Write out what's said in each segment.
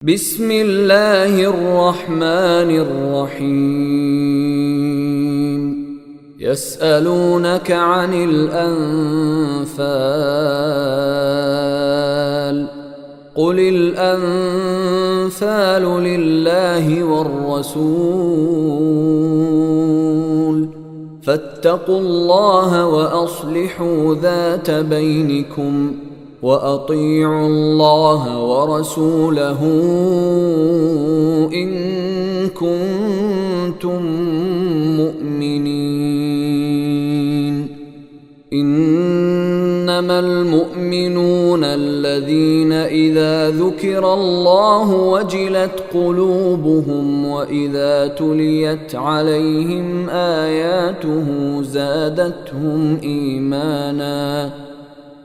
بسم الله الرحمن الرحيم يسألونك عن الأنفال قل الأنفال لله والرسول فاتقوا الله وأصلحوا ذات بينكم وأطيعوا الله ورسوله إن كنتم مؤمنين إنما المؤمنون الذين إذا ذكر الله وجلت قلوبهم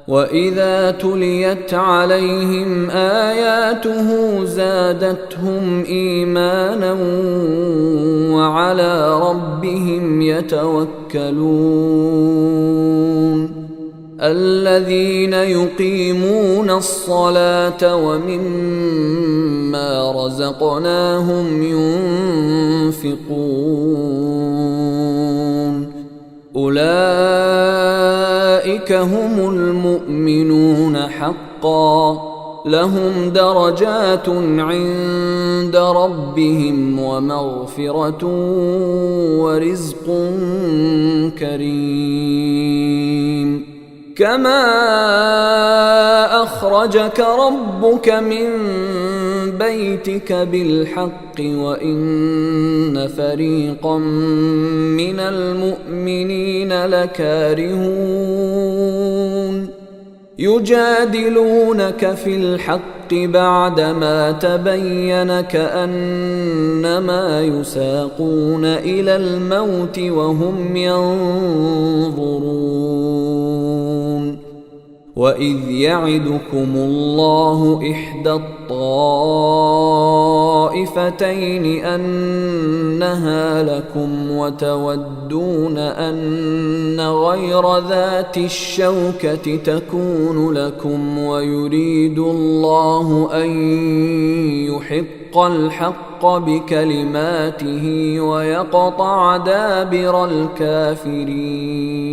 وإذا تليت عليهم آياته زادتهم إيمانا وعلى ربهم يتوكلون الذين يقيمون الصلاة ومما رزقناهم ينفقون أولئك هم المؤمنون حقا لهم درجات عند ربهم ومغفرة ورزق كريم كما أخرجك ربك من بيتك بالحق وإن فريقا من المؤمنين لكارهون يجادلونك في الحق بعدما تبين كأنما يساقون إلى الموت وهم ينظرون وإذ يعدكم الله إحدى الطائفتين أنها لكم وتودون أن غير ذات الشوكة تكون لكم ويريد الله أن يحق الحق بكلماته ويقطع دابر الكافرين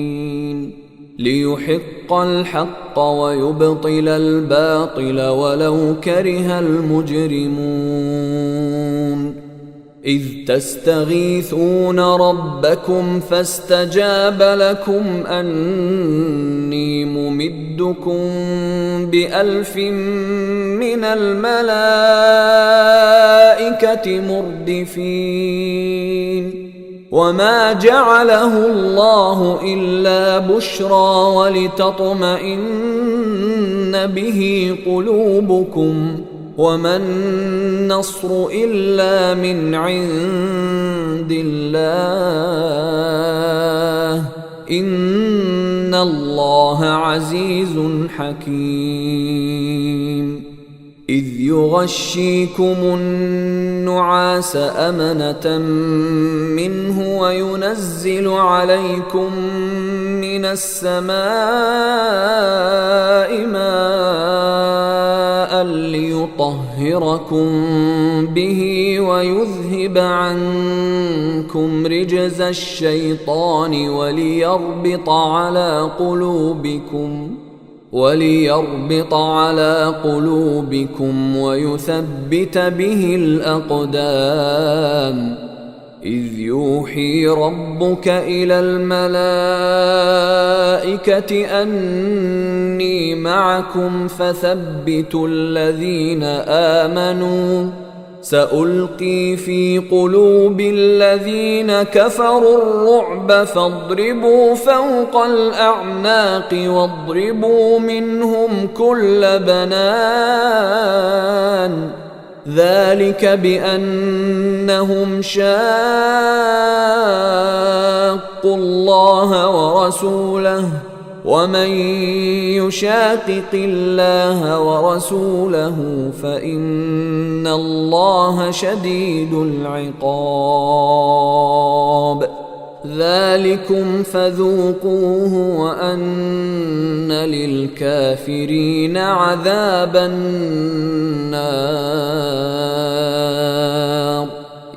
ليحق الحق ويبطل الباطل ولو كره المجرمون إذ تستغيثون ربكم فاستجاب لكم أني ممدكم ب1000 من الملائكة مردفين وما جعله الله إلا بشرى ولتطمئن به قلوبكم وما النصر إلا من عند الله إن الله عزيز حكيم إذ يغشيكم النعاس أمنة منه وينزل عليكم من السماء ماء ليطهركم به ويذهب عنكم رجز الشيطان وليربط على قلوبكم ويثبت به الأقدام إذ يوحي ربك إلى الملائكة أني معكم فثبتوا الذين آمنوا سألقي في قلوب الذين كفروا الرعب فاضربوا فوق الأعناق واضربوا منهم كل بنان ذلك بأنهم شاقوا الله ورسوله ومن يشاقق الله ورسوله فإن الله شديد العقاب ذلكم فذوقوه وأن للكافرين عذاب النار.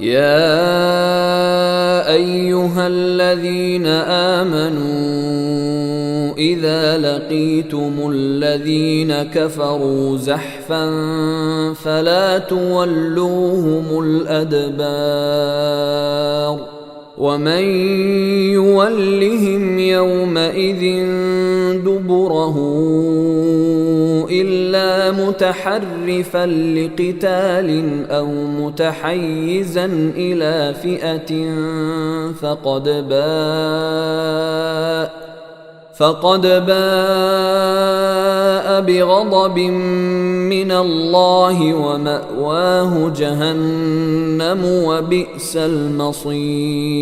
يا أيها الذين آمنوا إذا لقيتم الذين كفروا زحفا فلا تولوهم الأدبار ومن يولهم يومئذ دبره إلا متحرفا لقتال أو متحيزا إلى فئة فقد باء بغضب من الله ومأواه جهنم وبئس المصير.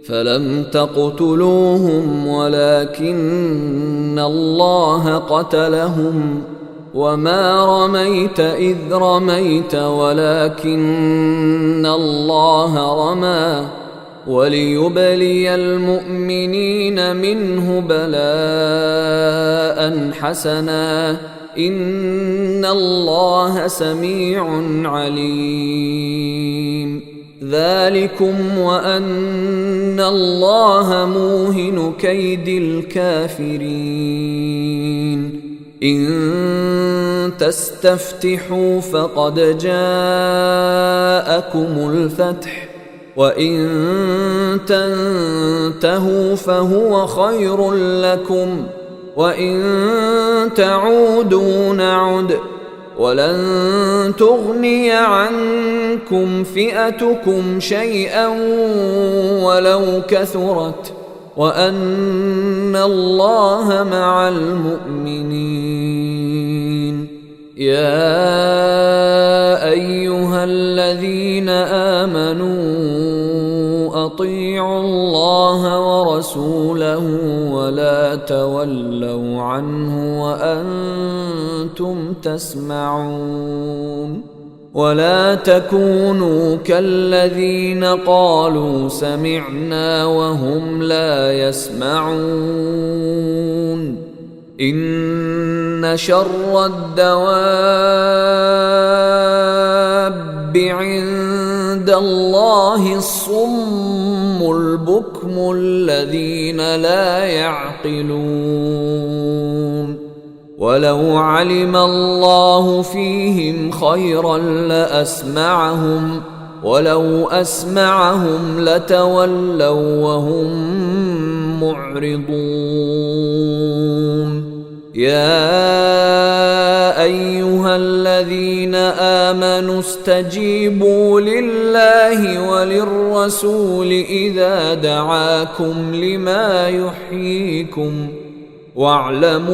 فلم تقتلوهم ولكن الله قتلهم وما رميت إذ رميت ولكن الله رمى وليبلي المؤمنين منه بلاء حسنا إن الله سميع عليم. ذلكم وأن الله موهن كيد الكافرين. إن تستفتحوا فقد جاءكم الفتح وإن تنتهوا فهو خير لكم وإن تعودوا نعد ولن تغني عنكم فئتكم شيئا ولو كثرت وأن الله مع المؤمنين. يا أيها الذين آمنوا أطيعوا الله ورسوله ولا تولوا عنه وأنتم تسمعون. ولا تكونوا كالذين قالوا سمعنا وهم لا يسمعون. إن شر الدواب عند الله الصم البكم الذين لا يعقلون. ولو علم الله فيهم خيرا لأسمعهم ولو أسمعهم لتولوا وهم معرضون. يا أيها الذين آمنوا استجيبوا لله وللرسول إذا دعاكم لما يحييكم واعلموا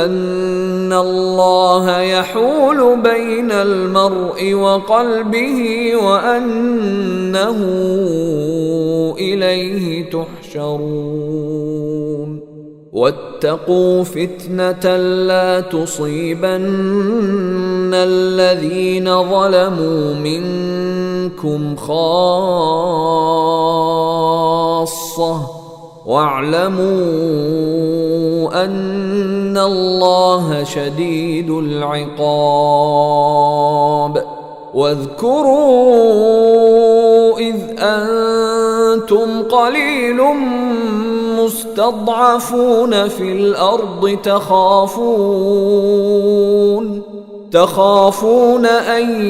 أن الله يحول بين المرء وقلبه وأنه إليه تحشرون. واتقوا فتنة لا تصيبن الذين ظلموا منكم خاصة واعلموا أن الله شديد العقاب. واذكروا إذ أنتم قليل مستضعفون في الأرض تخافون أن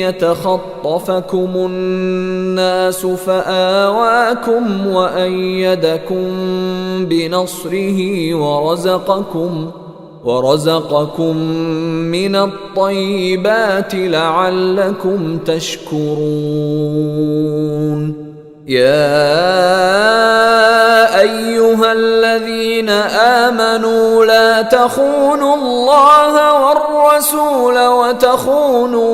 يتخطفكم الناس فآواكم وأيدكم بنصره ورزقكم من الطيبات لعلكم تشكرون. يا أيها الذين آمنوا لا تخونوا الله والرسول وتخونوا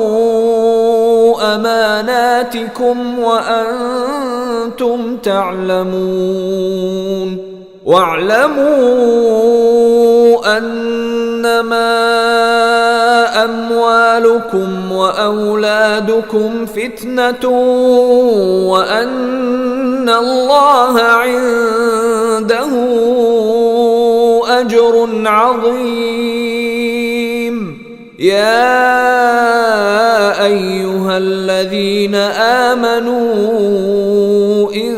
أماناتكم وأنتم تعلمون. واعلموا أنما أموالكم وأولادكم فتنة وأن الله عنده أجر عظيم. يا أيها الذين آمنوا إن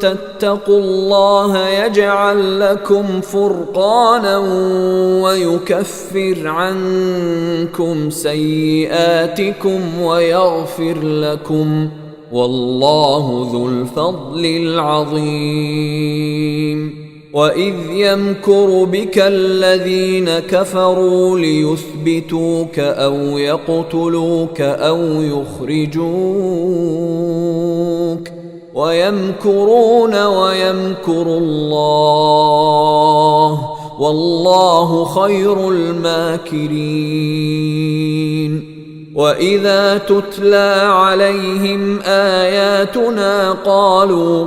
تتقوا الله يجعل لكم فرقانا ويكفر عنكم سيئاتكم ويغفر لكم، والله ذو الفضل العظيم. وإذ يمكر بك الذين كفروا ليثبتوك أو يقتلوك أو يخرجوك ويمكرون ويمكر الله والله خير الماكرين. وإذا تتلى عليهم آياتنا قالوا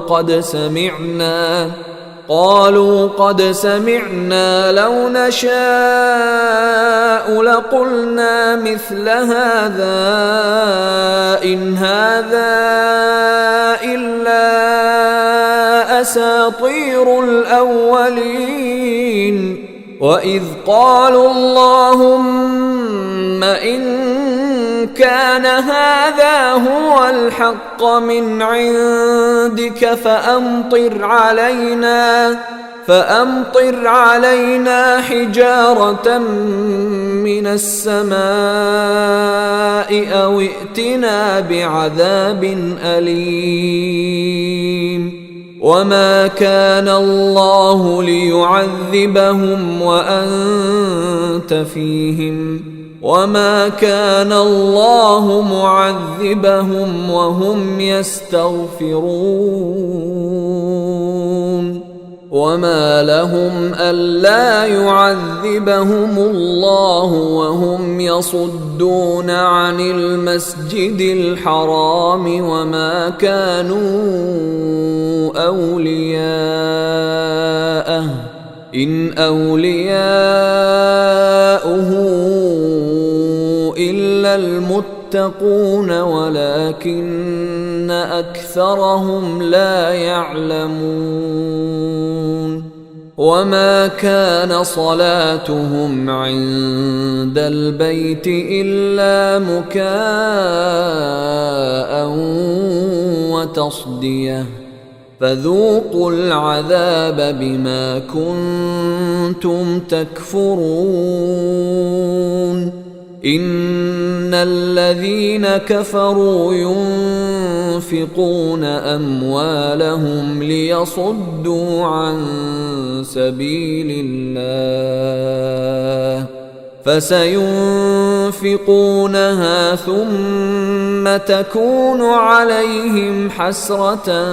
قد سمعنا لو نشاء لقلنا مثل هذا إن هذا إلا أساطير الأولين. وإذ قالوا اللهم إن كان هذا هو الحق من عندك فأمطر علينا حجارة من السماء أو ائتنا بعذاب أليم. وما كان الله ليعذبهم وأنت فيهم وما كان الله معذبهم وهم يستغفرون. وما لهم ألا يعذبهم الله وهم يصدون عن المسجد الحرام وما كانوا أولياءه إن أولياؤه إلا المتقون ولكن أكثرهم لا يعلمون. وما كان صلاتهم عند البيت إلا مكاء وتصدية فذوقوا العذاب بما كنتم تكفرون. إن الذين كفروا ينفقون أموالهم ليصدوا عن سبيل الله فسينفقونها ثم تكون عليهم حسرة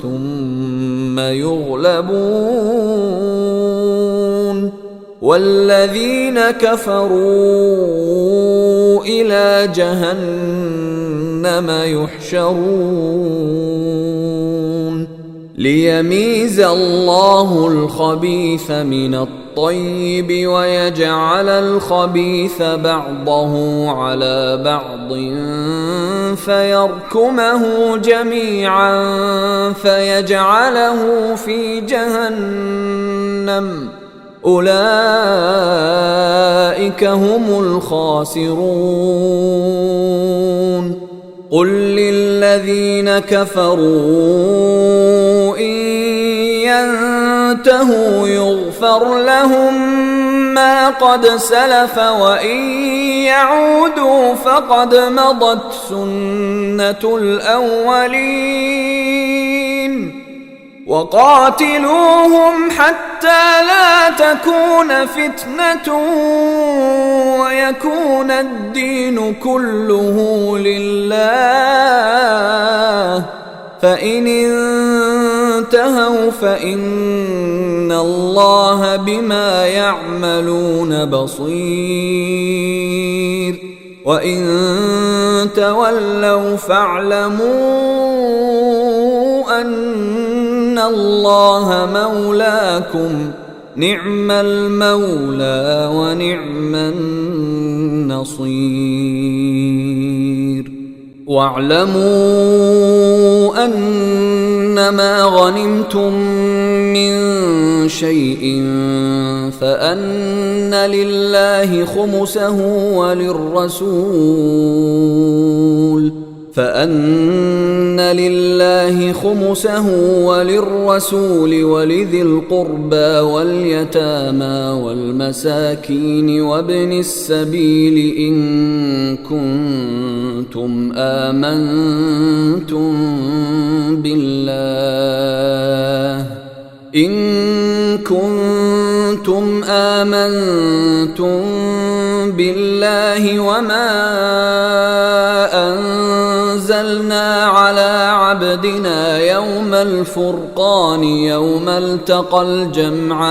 ثم يغلبون والذين كفروا إلى جهنم يحشرون ليميز الله الخبيث من الطيب ويجعل الخبيث بعضه على بعض فيركمه جميعا فيجعله في جهنم أولئك هم الخاسرون. قل للذين كفروا إن ينتهوا يغفر لهم ما قد سلف وإن يعودوا فقد مضت سنة الأولين. وقاتلوهم حتى لا تكون فتنة ويكون الدين كله لله فإن انتهوا فإن الله بما يعملون بصير وإن تولوا فاعلموا أن الله مولاكم نعم المولى ونعم النصير. نصير. واعلموا أنما غنمتم من شيء فأن لله خمسه وللرسول ولذي القربى واليتامى والمساكين وابن السبيل إن كنتم آمنتم بالله وما أنزلنا على عبدنا يوم الفرقان يوم التقى الجمعان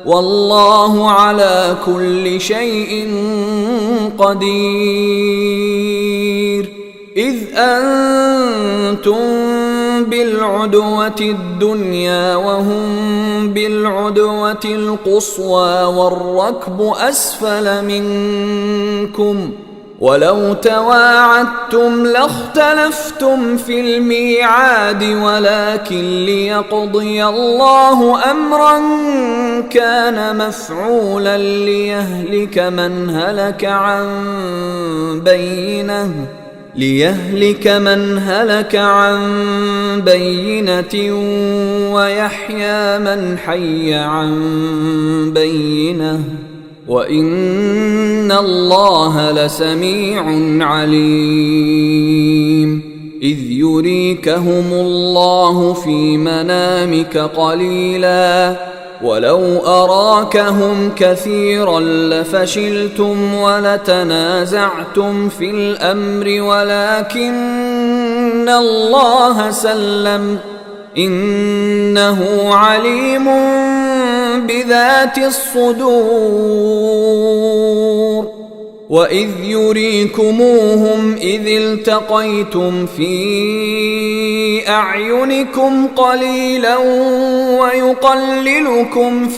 والله على كل شيء قدير. إذ أنتم بالعدوة الدنيا وهم بالعدوة القصوى والركب أسفل منكم ولو تواعدتم لاختلفتم في الميعاد ولكن ليقضي الله أمرا كان مفعولا ليهلك من هلك عن بينة ويحيى من حي عن بينة وإن الله لسميع عليم. إذ يريكهم الله في منامك قليلا ولو أراكهم كثيرا لفشلتم ولتنازعتم في الأمر ولكن الله سلم إنه عليم بذات الصدور. وإذ يريكموهم إذ التقيتم في أعينكم قليلا ويقللكم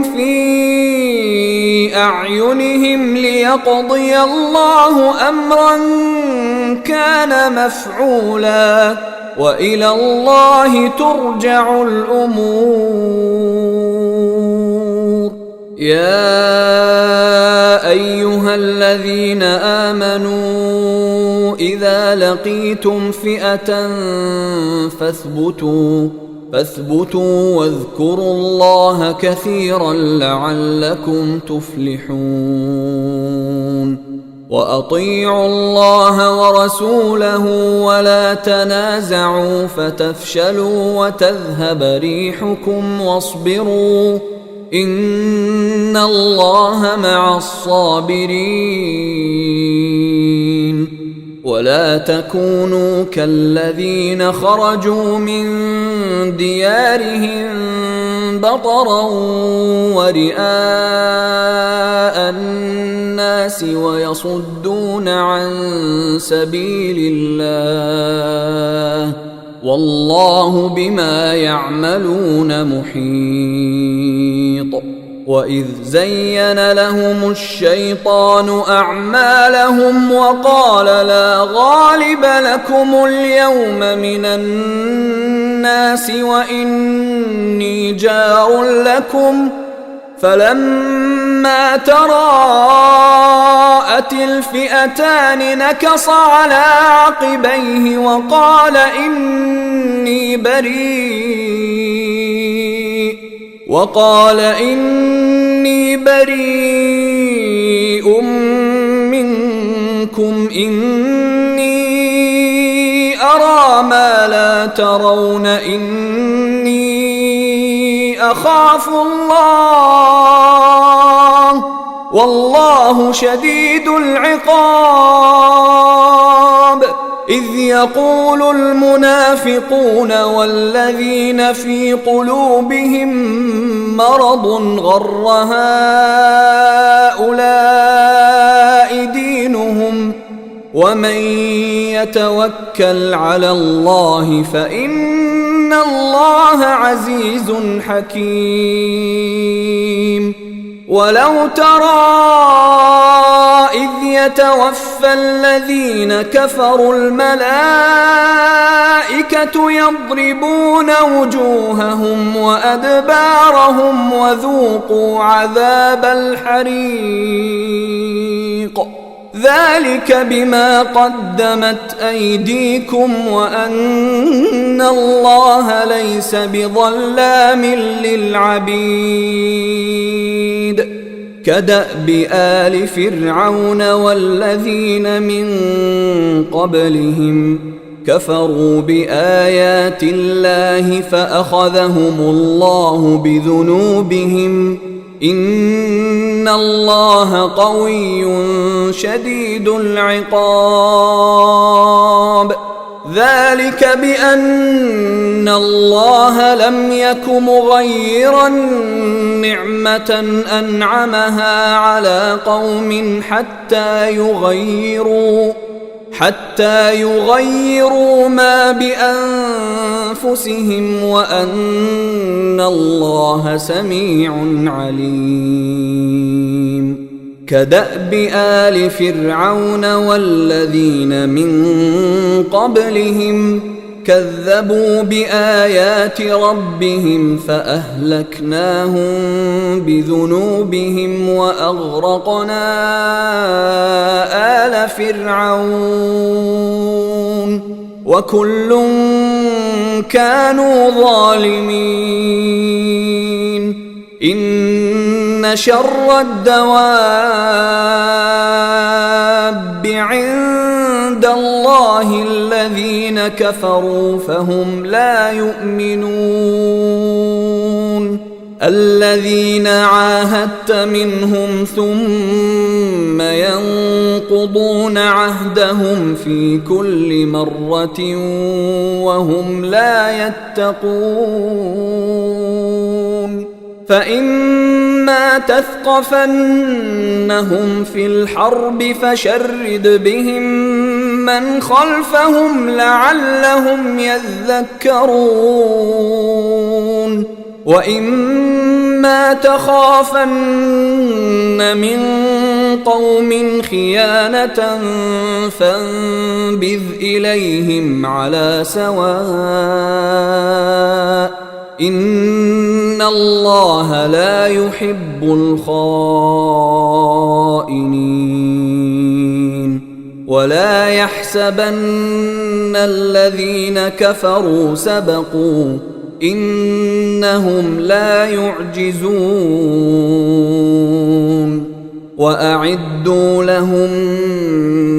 في أعينهم ليقضي الله أمرا كان مفعولا وإلى الله ترجع الأمور. يا أيها الذين آمنوا إذا لقيتم فئة فاثبتوا واذكروا الله كثيرا لعلكم تفلحون. وأطيعوا الله ورسوله ولا تنازعوا فتفشلوا وتذهب ريحكم واصبروا إن الله مع الصابرين. ولا تكونوا كالذين خرجوا من ديارهم بطرا ورئاء الناس ويصدون عن سبيل الله والله بما يعملون محيط. وإذ زين لهم الشيطان أعمالهم وقال لا غالب لكم اليوم من الناس وإني جار لكم فلما تراءت الفئتان نكص على عقبيه وقال إني بريء منكم إني أرى ما لا ترون إني أخاف الله والله شديد العقاب. إذ يقول المنافقون والذين في قلوبهم مرض غر هؤلاء دينهم ومن يتوكل على الله فإن الله عزيز حكيم. ولو ترى إذ يتوفى الذين كفروا الملائكة يضربون وجوههم وأدبارهم وذوقوا عذاب الحريق ذلك بما قدمت أيديكم وأن الله ليس بظلام للعبيد. كدأب آل فرعون والذين من قبلهم كفروا بآيات الله فأخذهم الله بذنوبهم إن الله قوي شديد العقاب. ذلك بأن الله لم يك مغيرا نعمة أنعمها على قوم حتى يغيروا ما بأنفسهم وأن الله سميع عليم. كدأب آل فرعون والذين من قبلهم كذبوا بآيات ربهم فأهلكناهم بذنوبهم وأغرقنا آل فرعون وكل كانوا ظالمين. إن شر الدواب عند الله الذين كفروا فهم لا يؤمنون. الذين عاهدت منهم ثم ينقضون عهدهم في كل مرة وهم لا يتقون. فإما تثقفنهم في الحرب فشرد بهم من خلفهم لعلهم يذكرون. وإما تخافن من قوم خيانة فانبذ إليهم على سواء إن الله لا يحب الخائنين. ولا يحسبن الذين كفروا سبقوا إنهم لا يعجزون. وأعدوا لهم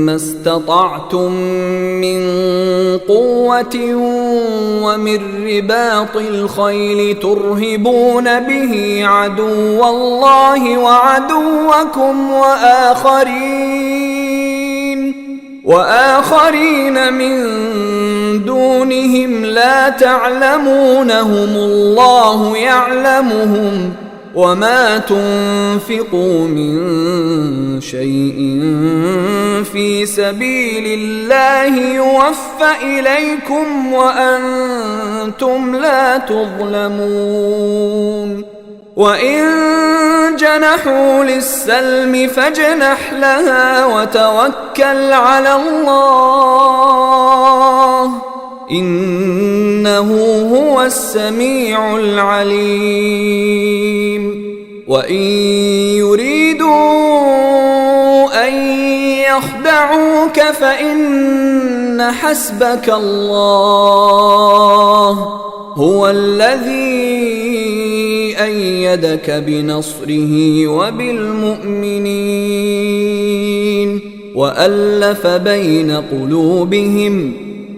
ما استطعتم من قوة ومن رباط الخيل ترهبون به عدو الله وعدوكم وآخرين من دونهم لا تعلمونهم الله يعلمهم وما تنفقوا من شيء في سبيل الله يوفى إليكم وأنتم لا تظلمون. وإن جنحوا للسلم فاجنح لها وتوكل على الله إنه هو السميع العليم. وإن يريدوا أن يخدعوك فإن حسبك الله هو الذي أيدك بنصره وبالمؤمنين وألف بين قلوبهم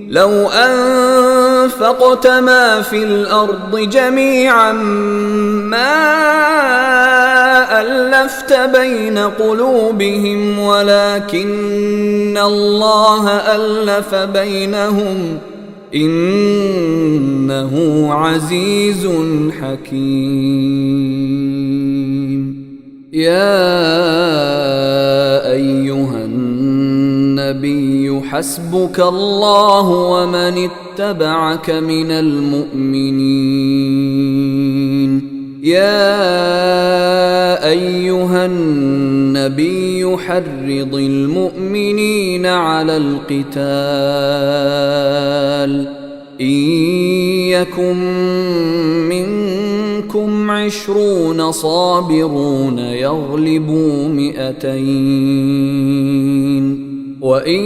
لو أنفقت ما في الأرض جميعا ما ألفت بين قلوبهم ولكن الله ألف بينهم إنه عزيز حكيم. يا أيها النبي حسبك الله ومن اتبعك من المؤمنين. يا أيها النبي حرض المؤمنين على القتال إن يكن منكم 20 صابرون يغلبوا 200 وإن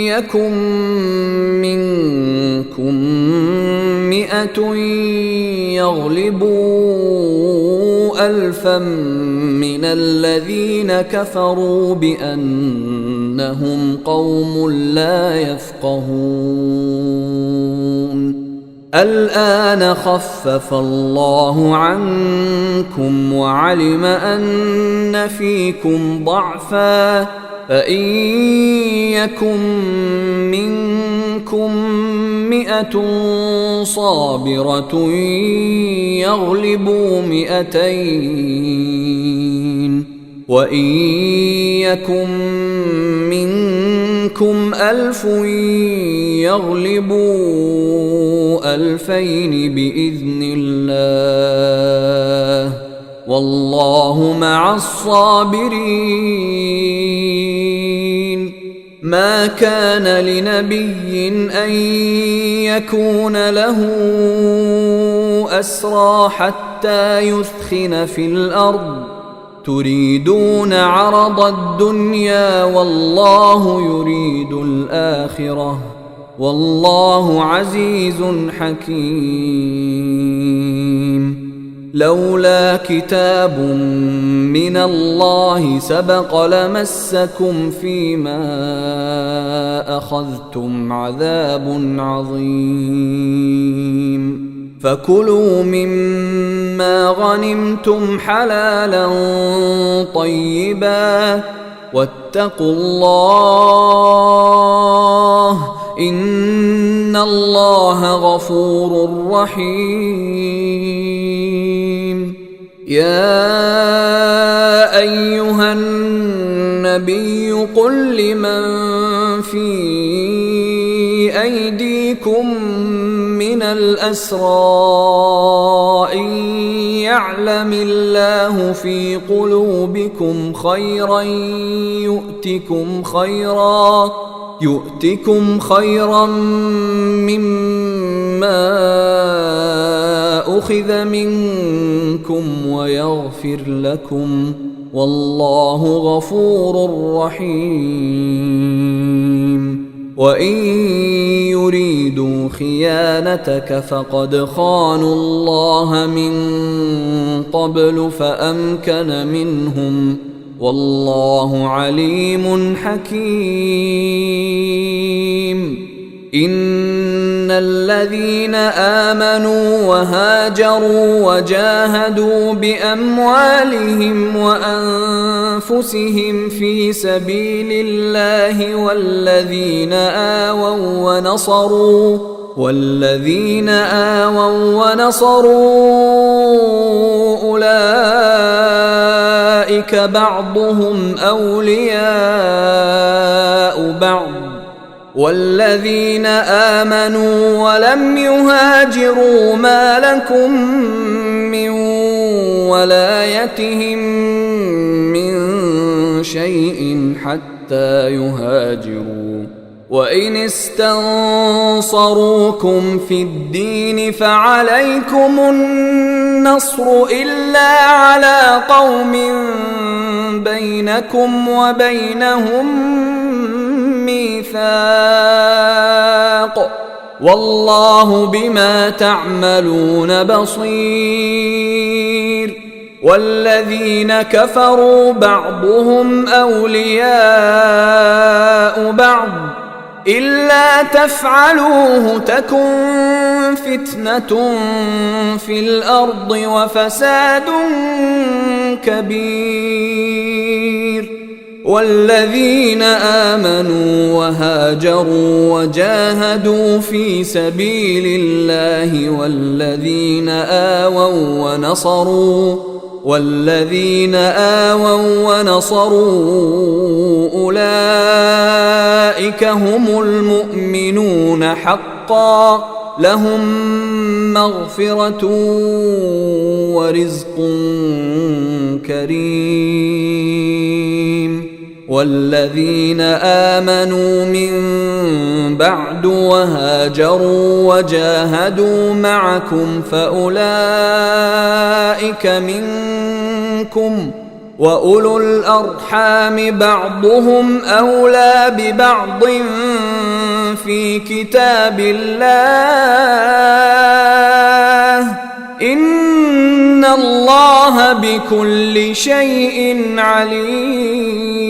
يكن منكم 100 يغلبوا 1000 من الذين كفروا بأنهم قوم لا يفقهون. الآن خفف الله عنكم وعلم أن فيكم ضعفا فإن يكن منكم 100 صابرة يغلبوا 200 وإن يكن منكم 1000 يغلبوا 2000 بإذن الله والله مع الصابرين. ما كان لنبي أن يكون له أسرى حتى يثخن في الأرض تريدون عرض الدنيا والله يريد الآخرة والله عزيز حكيم. لولا كتاب من الله سبق لمسكم فيما أخذتم عذاب عظيم. فكلوا مما غنمتم حلالا طيبا واتقوا الله إن الله غفور رحيم. يا أيها النبي قل لمن في أيديكم من الأسرى إن يعلم الله في قلوبكم خيرا يؤتكم خيرا مما أخذ منكم ويغفر لكم والله غفور رحيم. وإن يريدوا خيانتك فقد خانوا الله من قبل فأمكن منهم والله عليم حكيم. إن الذين آمنوا وهاجروا وجاهدوا بأموالهم وأنفسهم في سبيل الله والذين آووا ونصروا أولئك بعضهم أولياء بعض والذين آمنوا ولم يهاجروا ما لكم من ولايتهم من شيء حتى يهاجروا. وإن استنصروكم في الدين فعليكم النصر إلا على قوم بينكم وبينهم ميثاق والله بما تعملون بصير. والذين كفروا بعضهم أولياء بعض إلا تفعلوه تكن فتنة في الأرض وفساد كبير. والذين آمنوا وهاجروا وجاهدوا في سبيل الله والذين آووا ونصروا أولئك أولئك هم المؤمنون حقا لهم مغفرة ورزق كريم. والذين آمنوا من بعد وهاجروا وجاهدوا معكم فأولئك منكم وأولو الأرحام بعضهم أولى ببعض في كتاب الله إن الله بكل شيء عليم.